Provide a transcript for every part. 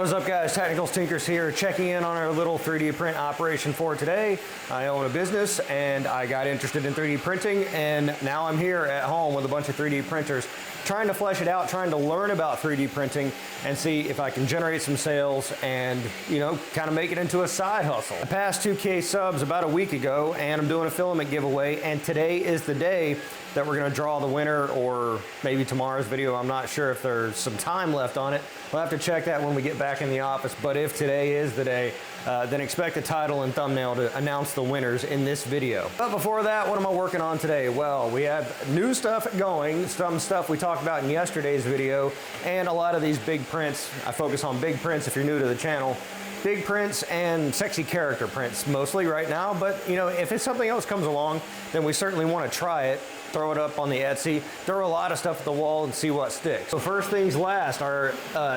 What's up guys, Technicals Tinkers here, checking in on our little 3D print operation for today. I own a business and I got interested in 3D printing, and now I'm here at home with a bunch of 3D printers trying to flesh it out, trying to learn about 3D printing and see if I can generate some sales and, you know, kind of make it into a side hustle. I passed 2K subs about a week ago and I'm doing a filament giveaway, and today is the day that we're going to draw the winner, or maybe tomorrow's video. I'm not sure if there's some time left on it. We'll have to check that when we get back in the office, but if today is the day, then expect the title and thumbnail to announce the winners in this video. But before that, what am I working on today? Well, we have new stuff going, some stuff we talked about in yesterday's video, and a lot of these big prints. I focus on big prints if you're new to the channel. Big prints and sexy character prints mostly right now, but you know, if it's something else comes along, then we certainly want to try it, throw it up on the Etsy, throw a lot of stuff at the wall and see what sticks. So first things last, our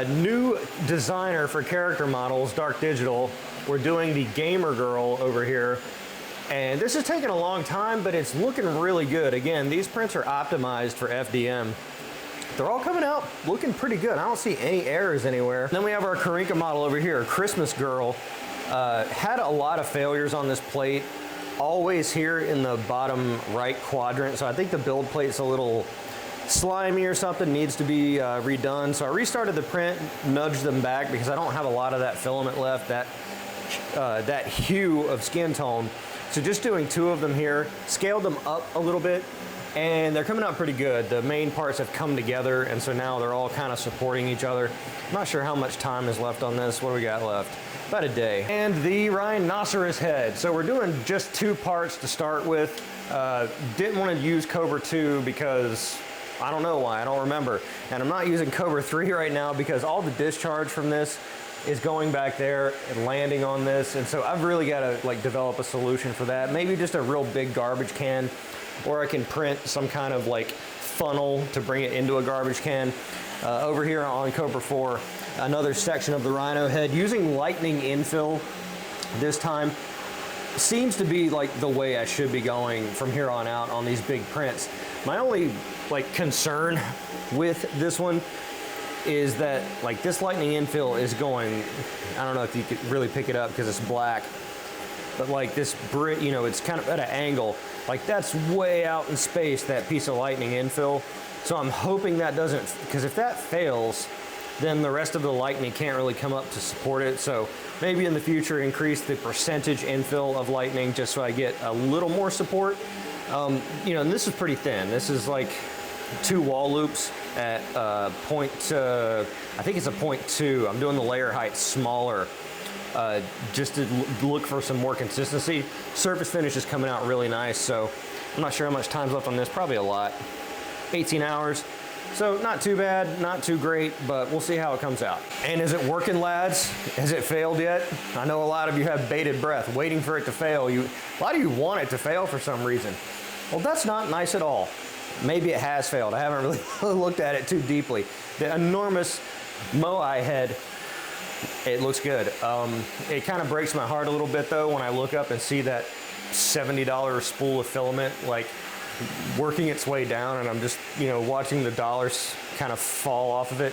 new designer for character models, Dark Digital. We're doing the Gamer Girl over here, and this is taking a long time, but it's looking really good. Again, these prints are optimized for FDM. They're all coming out looking pretty good. I don't see any errors anywhere. Then we have our Karinka model over here, Christmas Girl. Had a lot of failures on this plate, always here in the bottom right quadrant. So I think the build plate's a little slimy or something, needs to be redone. So I restarted the print, nudged them back because I don't have a lot of that filament left, that hue of skin tone. So just doing two of them here, scaled them up a little bit, and they're coming out pretty good. The main parts have come together, and so now they're all kind of supporting each other. I'm not sure how much time is left on this. What do we got left? About a day. And the rhinoceros head. So we're doing just two parts to start with. Didn't want to use Cobra 2 because I don't know why, I don't remember. And I'm not using Cobra 3 right now because all the discharge from this is going back there and landing on this. And so I've really got to like develop a solution for that. Maybe just a real big garbage can, or I can print some kind of like funnel to bring it into a garbage can. Over here on Cobra 4, another section of the rhino head using lightning infill this time. Seems to be like the way I should be going from here on out on these big prints. My only like concern with this one is that like this lightning infill is going, I don't know if you could really pick it up because it's black, but like this brick, you know, it's kind of at an angle. Like that's way out in space, that piece of lightning infill. So I'm hoping that doesn't, because if that fails, then the rest of the lightning can't really come up to support it. So maybe in the future increase the percentage infill of lightning just so I get a little more support. You know, and this is pretty thin. This is like 2 wall loops at I think it's a 0.2. I'm doing the layer height smaller just to look for some more consistency. Surface finish is coming out really nice, so I'm not sure how much time's left on this, probably a lot. 18 hours. So not too bad, not too great, but we'll see how it comes out. And is it working, lads? Has it failed yet? I know a lot of you have bated breath, waiting for it to fail. A lot of you want it to fail for some reason. Well, that's not nice at all. Maybe it has failed. I haven't really looked at it too deeply. The enormous Moai head, it looks good. It kind of breaks my heart a little bit though when I look up and see that $70 spool of filament like working its way down, and I'm just, you know, watching the dollars kind of fall off of it.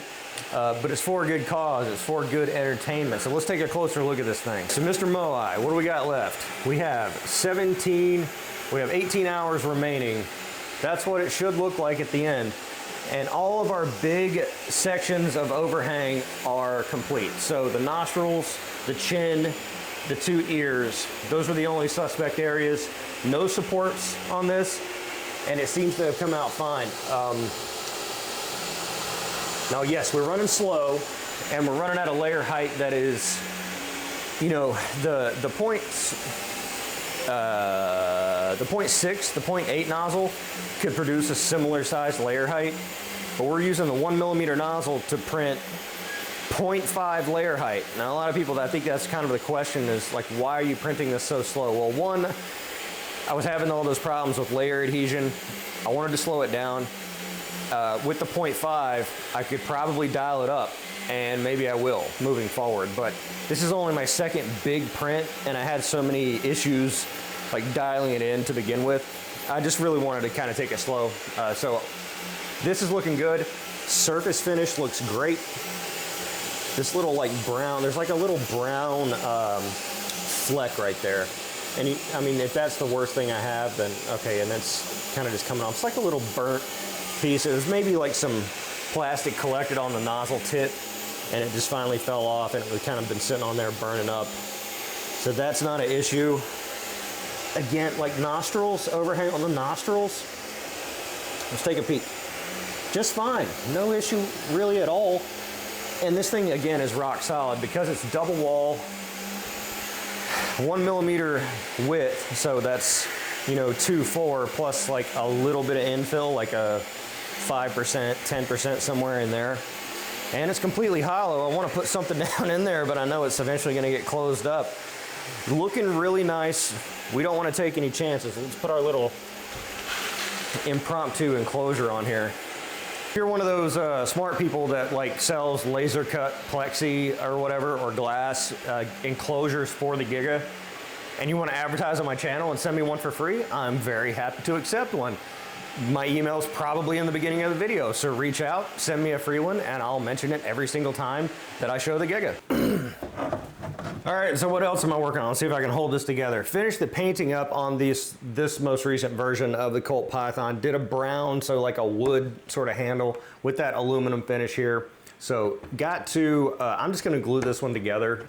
But it's for a good cause, it's for good entertainment. So let's take a closer look at this thing. So Mr. Moai, what do we got left? We have 18 hours remaining. That's what it should look like at the end. And all of our big sections of overhang are complete. So the nostrils, the chin, the 2 ears, those are the only suspect areas. No supports on this, and it seems to have come out fine. Now, yes, we're running slow, and we're running at a layer height that is, you know, the 0.6, the 0.8 nozzle could produce a similar size layer height, but we're using the 1mm nozzle to print 0.5 layer height. Now, a lot of people, I think that's kind of the question is like, why are you printing this so slow? Well, one, I was having all those problems with layer adhesion. I wanted to slow it down. With the 0.5, I could probably dial it up, and maybe I will moving forward, but this is only my second big print, and I had so many issues like dialing it in to begin with. I just really wanted to kind of take it slow. So this is looking good. Surface finish looks great. this little like brown, there's like a little brown fleck right there. And I mean, if that's the worst thing I have, then okay, and that's kind of just coming off. It's like a little burnt piece. It was maybe like some plastic collected on the nozzle tip, and it just finally fell off, and it was kind of been sitting on there burning up. So that's not an issue. Again, like nostrils, overhang on the nostrils. Let's take a peek. Just fine, no issue really at all. And this thing again is rock solid because it's double wall, 1 millimeter width, so that's, you know, 2.4 plus like a little bit of infill, like a 5%, 10% somewhere in there. And it's completely hollow. I want to put something down in there, but I know it's eventually going to get closed up. Looking really nice. We don't want to take any chances. Let's put our little impromptu enclosure on here. If you're one of those smart people that like sells laser cut plexi or whatever, or glass enclosures for the Giga, and you want to advertise on my channel and send me one for free, I'm very happy to accept one. My email's probably in the beginning of the video, so reach out, send me a free one, and I'll mention it every single time that I show the Giga. All right, so what else am I working on? Let's see if I can hold this together. Finished the painting up on this most recent version of the Colt Python. Did a brown, so like a wood sort of handle with that aluminum finish here. So got to, I'm just gonna glue this one together.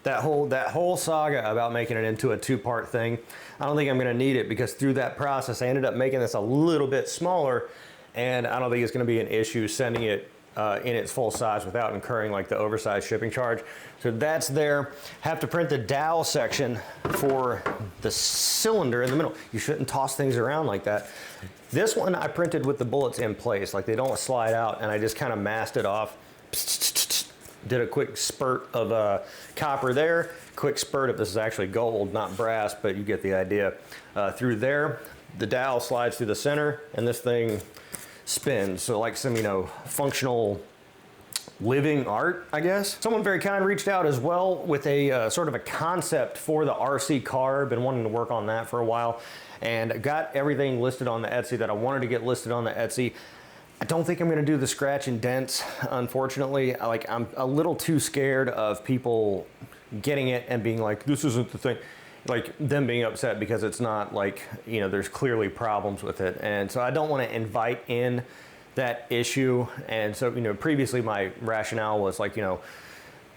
That whole saga about making it into a two-part thing, I don't think I'm gonna need it, because through that process, I ended up making this a little bit smaller, and I don't think it's gonna be an issue sending it in its full size without incurring like the oversized shipping charge. So that's there. Have to print the dowel section for the cylinder in the middle. You shouldn't toss things around like that. This one I printed with the bullets in place, like they don't slide out, and I just kind of masked it off. Did a quick spurt of copper there, quick spurt of, this is actually gold, not brass, but you get the idea. Through there, the dowel slides through the center, and this thing spins. So like some, you know, functional living art, I guess. Someone very kind reached out as well with a sort of a concept for the RC car. Been wanting to work on that for a while, and got everything listed on the Etsy that I wanted to get listed on the Etsy. I don't think I'm gonna do the scratch and dents, unfortunately. I'm a little too scared of people getting it and being like, this isn't the thing. Like them being upset because it's not, like, you know, there's clearly problems with it. And so I don't want to invite in that issue. And so, you know, previously my rationale was like, you know,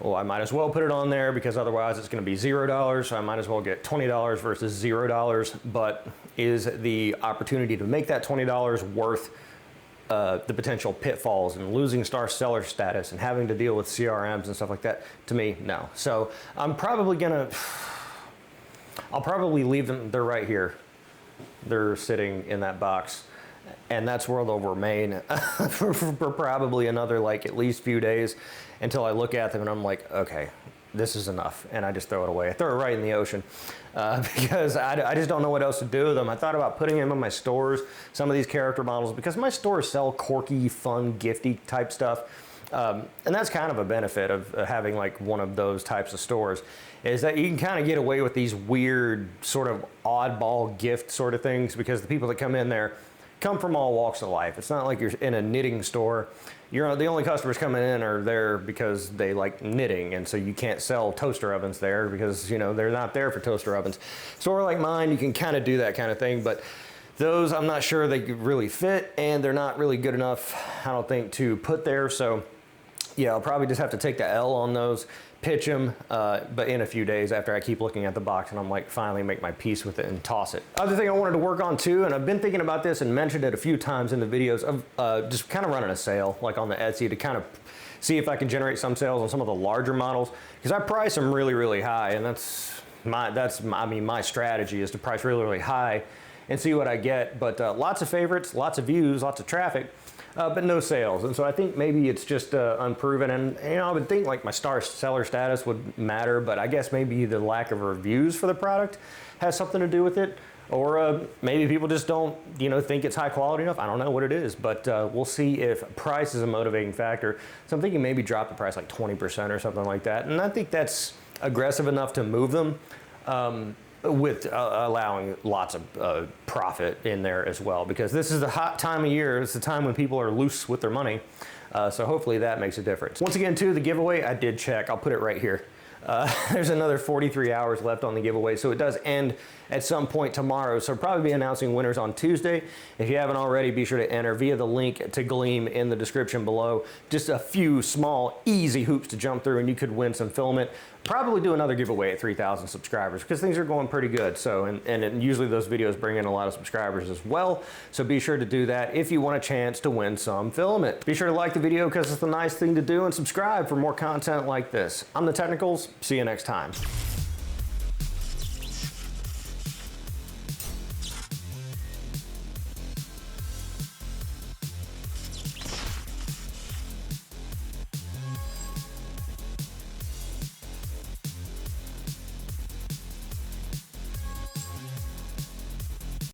well, I might as well put it on there because otherwise it's going to be $0. So I might as well get $20 versus $0. But is the opportunity to make that $20 worth the potential pitfalls and losing star seller status and having to deal with CRMs and stuff like that? To me, no. So I'm probably gonna, I'll probably leave them, they're right here. They're sitting in that box, and that's where they'll remain for probably another, like, at least few days until I look at them and I'm like, okay, this is enough, and I just throw it away. I throw it right in the ocean because I just don't know what else to do with them. I thought about putting them in my stores, some of these character models, because my stores sell quirky, fun, gifty type stuff. And that's kind of a benefit of having like one of those types of stores, is that you can kind of get away with these weird sort of oddball gift sort of things, because the people that come in there come from all walks of life. It's not like you're in a knitting store. You're the only customers coming in are there because they like knitting, and so you can't sell toaster ovens there because, you know, they're not there for toaster ovens. Store like mine, you can kind of do that kind of thing, but those I'm not sure they really fit, and they're not really good enough, I don't think, to put there. So yeah, I'll probably just have to take the L on those, pitch them, but in a few days after I keep looking at the box and I'm like, finally make my peace with it and toss it. Other thing I wanted to work on too, and I've been thinking about this and mentioned it a few times in the videos, of just kind of running a sale like on the Etsy to kind of see if I can generate some sales on some of the larger models, because I price them really, really high, and my strategy is to price really, really high and see what I get. But lots of favorites, lots of views, lots of traffic, but no sales. And so I think maybe it's just unproven. And you know, I would think like my star seller status would matter, but I guess maybe the lack of reviews for the product has something to do with it. Or maybe people just don't, you know, think it's high quality enough. I don't know what it is, but we'll see if price is a motivating factor. So I'm thinking maybe drop the price like 20% or something like that. And I think that's aggressive enough to move them. with allowing lots of profit in there as well, because this is the hot time of year. It's the time when people are loose with their money. So hopefully that makes a difference. Once again, too, the giveaway, I did check. I'll put it right here. There's another 43 hours left on the giveaway, so it does end at some point tomorrow. So I'll probably be announcing winners on Tuesday. If you haven't already, be sure to enter via the link to Gleam in the description below. Just a few small, easy hoops to jump through, and you could win some filament. Probably do another giveaway at 3,000 subscribers because things are going pretty good. So, and usually those videos bring in a lot of subscribers as well. So be sure to do that if you want a chance to win some filament. Be sure to like the video because it's a nice thing to do, and subscribe for more content like this. I'm The Technicals. See you next time.